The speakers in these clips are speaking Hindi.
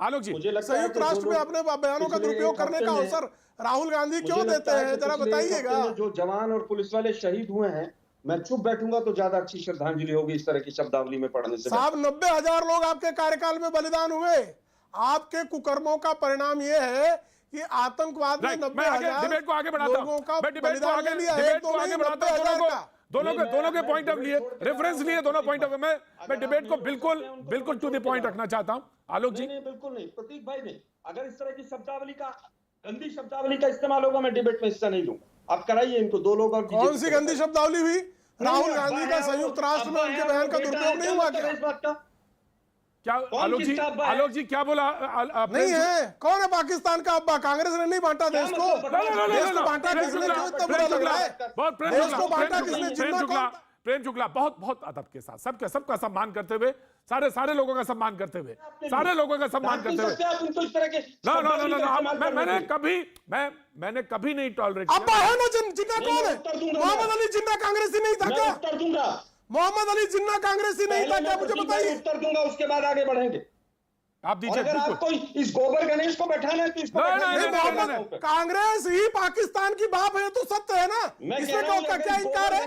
आलोक जी, मुझे लगता है संयुक्त कि जो राष्ट्र में लोग अपने बयानों का पिछले दुरुपयोग एक करने हफ्ते का में, अवसर राहुल गांधी क्यों मुझे देते लगता है हैं, कि जरा पिछले एक हफ्ते बताइएगा। में जो जवान और पुलिस वाले शहीद हुए हैं, मैं चुप बैठूंगा तो ज्यादा अच्छी श्रद्धांजलि होगी इस तरह की शब्दावली में पढ़ने से साहब बेहतर। 90,000 लोग आपके कार्यकाल में बलिदान हुए। आपके कुकर्मों का परिणाम यह है कि आतंकवाद ने मैं आगे 90,000 डिबेट को आगे बढ़ाता लोगों का हूं, मैं डिबेट को बलिदान आगे ले लिया है। डिबेट एक को दो आगे नहीं, बढ़ाता हूं, 90,000 का। दोनों के पॉइंट ऑफ लिए रेफरेंस लिए, दोनों पॉइंट ऑफ मैं डिबेट को बिल्कुल बिल्कुल टू द पॉइंट रखना चाहता हूं। आलोक जी, नहीं बिल्कुल नहीं प्रतीक भाई, नहीं, अगर इस तरह की शब्दावली का, गंदी शब्दावली का इस्तेमाल होगा, मैं डिबेट में हिस्सा नहीं लूंगा। आप कराइए इनको, दो लोग और कौन सी गंदी शब्दावली हुई? राहुल गांधी का अब्बा संयुक्त है राष्ट्र में और उनके बयान का बेटा दुरुपयोग है, नहीं हुआ क्या? इस बात का क्या आलोक जी क्या बोला? नहीं है। कौन है पाकिस्तान का अब्बा? कांग्रेस ने नहीं बांटा देश को। देश को बांटा किसने? जो इतना बुरा लग रहा है, देश को बांटा किसने? जिन्ना प्रेम शुक्ला बहुत बहुत अदब के साथ सबका सम्मान करते हुए, सारे लोगों का सम्मान करते हुए, सारे लोगों का सम्मान करते हुए, मैंने कभी नहीं टॉलरेट किया। अब्बा है ना जिन्ना? कौन है? मोहम्मद अली जिन्ना कांग्रेसी नहीं था क्या? उत्तर दूंगा, मोहम्मद अली जिन्ना कांग्रेसी नहीं था क्या? मुझे बताइए। उत्तर दूंगा, उसके बाद आगे बढ़ेंगे। आप दीजिए। अगर आपको इस गोबर गणेश को बैठाना है तो इसको मोहम्मद कांग्रेस ही पाकिस्तान की बाप है तो सत्य है ना, इसमें क्या इनकार है?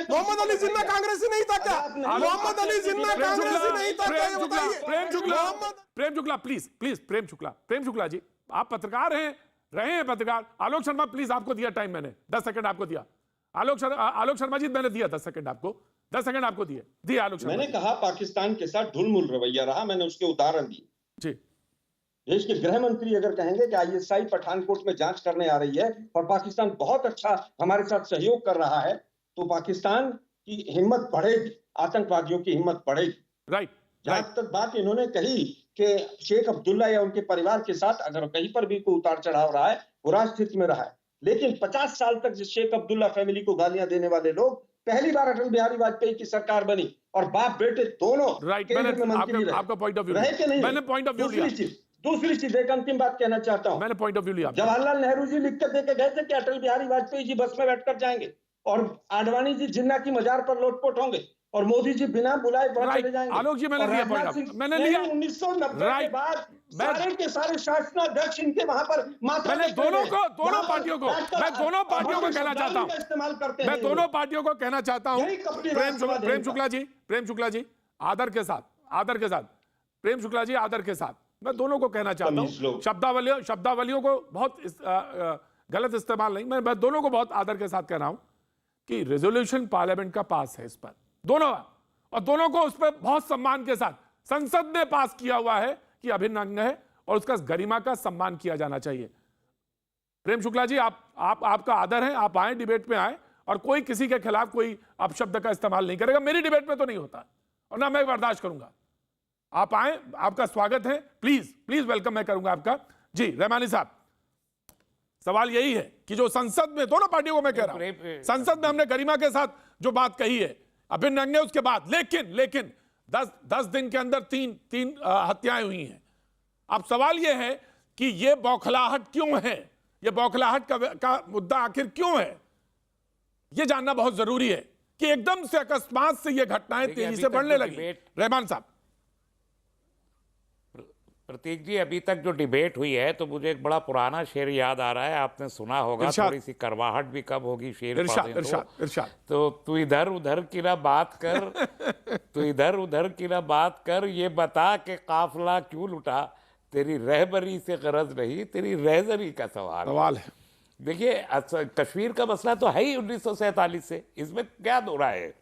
मोहम्मद अली जिन्ना कांग्रेसी नहीं था क्या? मोहम्मद अली जिन्ना कांग्रेसी नहीं था क्या? ये बताइए। प्रेम शुक्ला प्लीज प्रेम शुक्ला जी, आप पत्रकार हैं, रहे हैं पत्रकार। आलोक शर्मा प्लीज, आपको दिया टाइम मैंने, 10 सेकंड आपको दिया। आलोक शर्मा जी मैंने दिया 10 सेकंड आपको, 10 सेकंड आपको दिए आलोक शर्मा। मैंने कहा पाकिस्तान के साथ ढुलमुल रवैया रहा, मैंने उसके उदाहरण दिए जी। देश के गृह मंत्री अगर कहेंगे कि आईएसआई पठानकोट में जांच करने आ रही है और पाकिस्तान बहुत अच्छा हमारे साथ सहयोग कर रहा है, तो पाकिस्तान की हिम्मत बढ़ेगी, आतंकवादियों की हिम्मत बढ़ेगी। राइट। जहां तक बात इन्होंने कही कि शेख अब्दुल्ला या उनके परिवार के साथ अगर कहीं पर भी कोई उतार चढ़ाव रहा है, वो राजनीति में रहा है, लेकिन 50 साल तक जिस शेख अब्दुल्ला फैमिली को गालियां देने वाले लोग, पहली बार अटल बिहारी वाजपेयी की सरकार बनी और बाप बेटे दोनों केंद्र में मंत्री रहे। आपका पॉइंट ऑफ व्यू रहे कि नहीं? मैंने पॉइंट ऑफ व्यू लिया। दूसरी चीज एक अंतिम बात कहना चाहता हूं, मैंने पॉइंट ऑफ व्यू लिया। जवाहरलाल नेहरू जी लिख कर देके गए थे कि अटल बिहारी वाजपेयी जी बस में बैठकर जाएंगे और आडवाणी जी जिन्ना की मजार पर लोटपोट होंगे और मोदी जी बिना बुलाए वहां चले जाएंगे। आलोक जी मैंने लिया पॉइंट, मैंने लिया 1990 के बाद सारे के सारे शासनाध्यक्ष इनके वहां पर माथा मैंने दोनों पार्टियों को मैं दोनों पार्टियों को कहना चाहता हूं, इस्तेमाल करते हैं, मैं दोनों पार्टियों को कहना चाहता हूं, प्रेम शुक्ला जी आदर के साथ प्रेम शुक्ला जी आदर के साथ मैं दोनों को कहना चाहता हूं, शब्दावलियों को बहुत गलत इस्तेमाल नहीं, मैं दोनों को बहुत आदर के साथ कह रहा हूं कि रेजोल्यूशन पार्लियामेंट का पास है इस पर, दोनों, और दोनों को उस पर बहुत सम्मान के साथ संसद ने पास किया हुआ है कि अभिन्न अंग है और उसका गरिमा का सम्मान किया जाना चाहिए। प्रेम शुक्ला जी आपका आदर है, आप आए, डिबेट में आए और कोई किसी के खिलाफ कोई अपशब्द का इस्तेमाल नहीं करेगा, मेरी डिबेट में तो नहीं होता और ना मैं बर्दाश्त करूंगा। आप आए, आपका स्वागत है, प्लीज वेलकम मैं करूंगा आपका। जी रहमानी साहब, सवाल यही है कि जो संसद में, दोनों पार्टियों को मैं कह रहा हूं, संसद में हमने गरिमा के साथ जो बात कही है अभिन्न अंग है उसके बाद, लेकिन 10 दिन के अंदर तीन हत्याएं हुई हैं। अब सवाल यह है कि यह बौखलाहट क्यों है, यह बौखलाहट का मुद्दा आखिर क्यों है, यह जानना बहुत जरूरी है कि एकदम से अकस्मात से यह घटनाएं तेजी से बढ़ने लगी। रहमान साहब। प्रतीक जी, अभी तक जो डिबेट हुई है तो मुझे एक बड़ा पुराना शेर याद आ रहा है, आपने सुना होगा, थोड़ी सी करवाहट भी कब होगी शेर इरशाद। तो तू इधर उधर की ना बात कर तू इधर उधर की ना बात कर, ये बता के काफिला क्यों लुटा, तेरी रहबरी से गरज नहीं, तेरी रहजरी का सवाल है। देखिए, कश्मीर का मसला तो है ही 1947 से, इसमें क्या दो राय है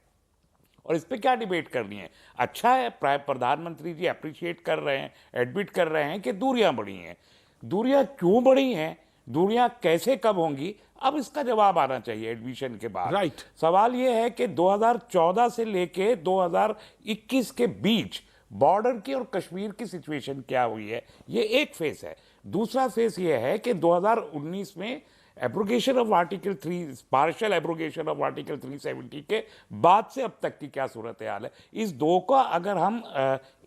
और इस पर क्या डिबेट करनी है। अच्छा है, प्रधानमंत्री जी अप्रिशिएट कर रहे हैं, एडमिट कर रहे हैं कि दूरियां बढ़ी हैं। दूरियां क्यों बढ़ी हैं, दूरियां कैसे कब होंगी, अब इसका जवाब आना चाहिए एडमिशन के बाद। राइट। सवाल यह है कि 2014 से लेके 2021 के बीच बॉर्डर की और कश्मीर की सिचुएशन क्या हुई है, ये एक फेस है। दूसरा फेस ये है कि 2019 में abrogation of article 3, partial abrogation of article 370 के बाद से अब तक की क्या सूरत हाल है। इस दो का अगर हम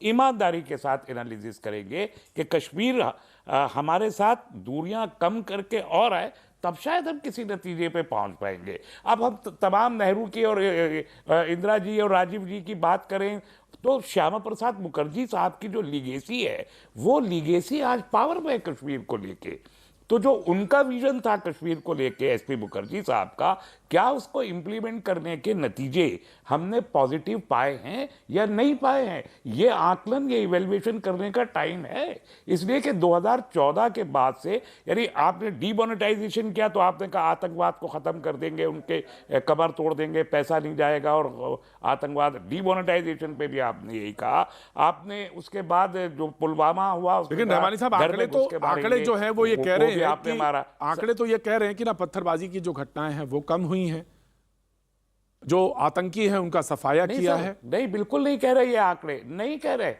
ईमानदारी के साथ एनालिसिस करेंगे कि कश्मीर हमारे साथ दूरियां कम करके और आए, तब शायद हम किसी नतीजे पे पहुंच पाएंगे। अब हम तमाम नेहरू की और इंदिरा जी और राजीव जी की बात करें तो श्यामा प्रसाद मुखर्जी साहब की जो लीगेसी है, वो लीगेसी आज पावर में है कश्मीर को लेके। तो जो उनका विजन था कश्मीर को लेके एसपी मुखर्जी साहब का, क्या उसको इंप्लीमेंट करने के नतीजे हमने पॉजिटिव पाए हैं या नहीं पाए हैं, ये आकलन, ये इवेल्युएशन करने का टाइम है। इसलिए कि 2014 के बाद से, यानी आपने डीमोनेटाइजेशन किया तो आपने कहा आतंकवाद को ख़त्म कर देंगे, उनके कमर तोड़ देंगे, पैसा नहीं जाएगा और आतंकवाद, डीमोनेटाइजेशन पे भी आपने यही कहा। आपने उसके बाद जो पुलवामा हुआ, लेकिन रहमानी साहब आंकड़े जो है वो ये कह रहे हैं आपने मारा, आंकड़े तो ये कह रहे हैं कि ना पत्थरबाजी की जो घटनाएं हैं वो कम हुई हैं, जो आतंकी हैं उनका सफाया किया है। नहीं, बिल्कुल नहीं कह रहे ये आंकड़े, नहीं कह रहे।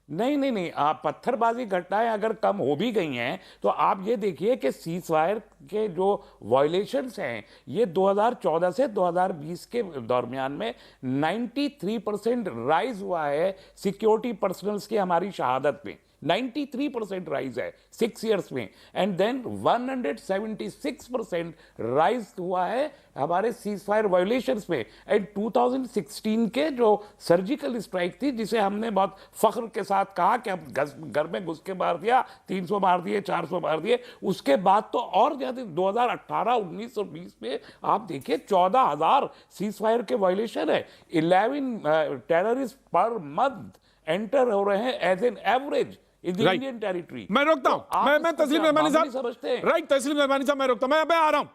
नहीं, आप पत्थरबाजी घटनाएं अगर कम हो भी गई हैं तो आप ये देखिए कि सीजफायर के जो वायलेशंस हैं ये 2014 से 2020 के दरमियान में 93% राइज हुआ है सिक्योरिटी पर्सनल्स की हमारी शहादत में। 93% राइज है 6 इयर्स में। एंड देन 176% राइज हुआ है हमारे सीज फायर वायोलेशंस में। एंड 2016 के जो सर्जिकल स्ट्राइक थी, जिसे हमने बहुत फख्र के साथ कहा कि हम घर में घुस के मार दिया, 300 मार दिए, 400 मार दिए, उसके बाद तो और ज्यादा 2018, 19 और 20 में आप देखिए 14,000 सीज फायर के वायोलेशन है। 11 टेररिस्ट पर मंथ एंटर हो रहे हैं as an average Indian territory. मैं रोकता हूं, मैं तस्लीम रहमानी साहब, राइट, तस्लीम रहमानी साहब मैं रोकता हूं, मैं आ रहा हूं।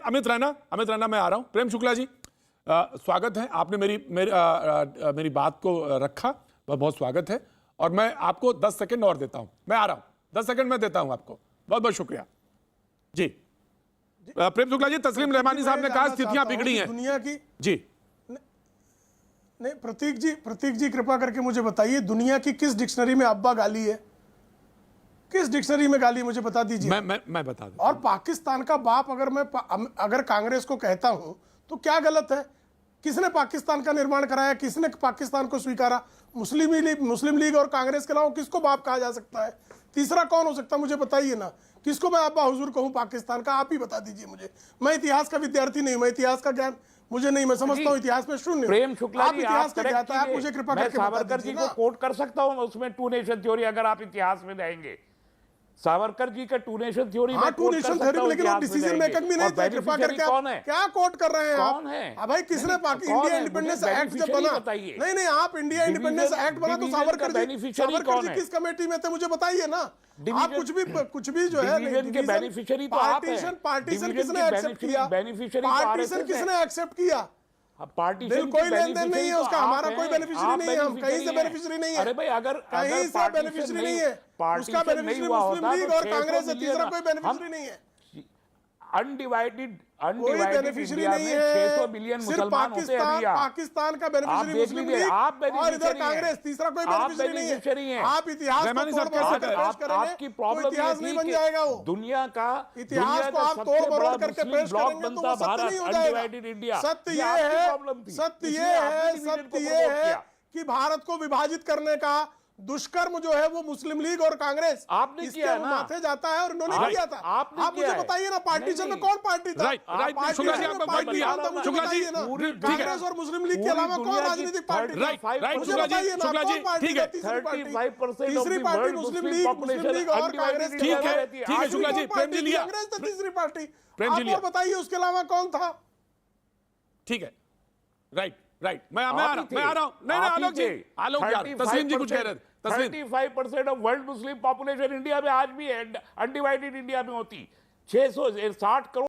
अमित रैना मैं आ रहा हूं। प्रेम शुक्ला जी स्वागत है, आपने मेरी बात को रखा, बहुत स्वागत है। और मैं आपको 10 सेकंड और देता हूं, मैं आ रहा हूं, 10 सेकंड में देता हूं आपको। बहुत बहुत शुक्रिया जी। प्रेम शुक्ला जी, तस्लीम रहमानी साहब ने कहा स्थितियां बिगड़ी हैं दुनिया की जी। नहीं, प्रतीक जी कृपा करके मुझे बताइए, दुनिया की किस डिक्शनरी में अब्बा गाली है? किस डिक्शनरी में गाली, मुझे बता दीजिए। मैं बता दूं। और पाकिस्तान का बाप अगर कांग्रेस को कहता हूं तो क्या गलत है? किसने पाकिस्तान का निर्माण कराया? किसने पाकिस्तान को स्वीकारा? मुस्लिम लीग और कांग्रेस के अलावा किसको बाप कहा जा सकता है? तीसरा कौन हो सकता है, मुझे बताइए ना। किसको मैं अब्बा हुजूर कहूं पाकिस्तान का? आप ही बता दीजिए मुझे। मैं इतिहास का विद्यार्थी नहीं, मैं इतिहास का ज्ञान मुझे नहीं, मैं समझता हूं इतिहास में शून्य। प्रेम शुक्ला जी, इतिहास के ज्ञाता है, आप मुझे कृपा करके सावरकर जी को कोट कर सकता हूं उसमें, टू नेशन थ्योरी, अगर आप इतिहास में जाएंगे सावरकर जी का टू नेशन थ्योरी में टू नेशन थ्योरी में, लेकिन डिसीजन मेकर भी नहीं थे। कृपा करके क्या कोट कर रहे हैं आप? कौन है? भाई किसने इंडिया इंडिपेंडेंस एक्ट जब बना, नहीं आप इंडिया इंडिपेंडेंस एक्ट बना तो सावरकर जी किस कमेटी में थे, मुझे बताइए ना। आप कुछ भी जो है बेनिफिशियरी तो आप हैं। पार्टीशन किसने एक्सेप्ट किया? पार्टीशन किसने एक्सेप्ट किया? पार्टीशन कोई लेन देन नहीं है उसका, हमारा कोई बेनिफिशियरी नहीं है, हम कहीं से बेनिफिशियरी नहीं है। अरे भाई, अगर कहीं से बेनिफिशियरी नहीं है, उसका बेनिफिशियरी मुस्लिम लीग और कांग्रेस है, तीसरा कोई बेनिफिशियरी नहीं है। अनडिवाइडेड बेनिफिशियरी नहीं है, 600 मिलियन मुसलमान होते हैं अभी। पाकिस्तान का बेनिफिशियरी मुस्लिम लीग और इधर कांग्रेस, तीसरा कोई बेनिफिशियरी नहीं है। आप इतिहास आपकी प्रॉब्लम इतिहास नहीं बन जाएगा वो। दुनिया का इतिहास को आप तोड़ मरोड़ करके पेश करेंगे तो वो सत्य नहीं हो जाएगा। सत्य ये है कि भारत को विभाजित करने का दुष्कर्म जो है वो मुस्लिम लीग और कांग्रेस आपने किया ना, माथे जाता है और उन्होंने किया था। आप मुझे बताइए ना, पार्टीशन में कौन पार्टी था? शुक्ला जी आपका पॉइंट लिया। शुक्ला जी कांग्रेस और मुस्लिम लीग के अलावा कौन राजनीतिक पार्टी? राइट शुक्ला जी ठीक है। 35% पार्टी मुस्लिम लीग और कांग्रेस। ठीक है शुक्ला जी, प्रेम जी लिया। कांग्रेस तो तीसरी पार्टी, प्रेम जी लिया। बताइए उसके अलावा कौन था? ठीक है, राइट, मैं आ रहा हूं। नहीं आलोक जी तस्लीम जी कुछ कह रहे थे। 35% of world Muslim population India में आज भी है, अनडिवाइडेड इंडिया में होती 660 करोड़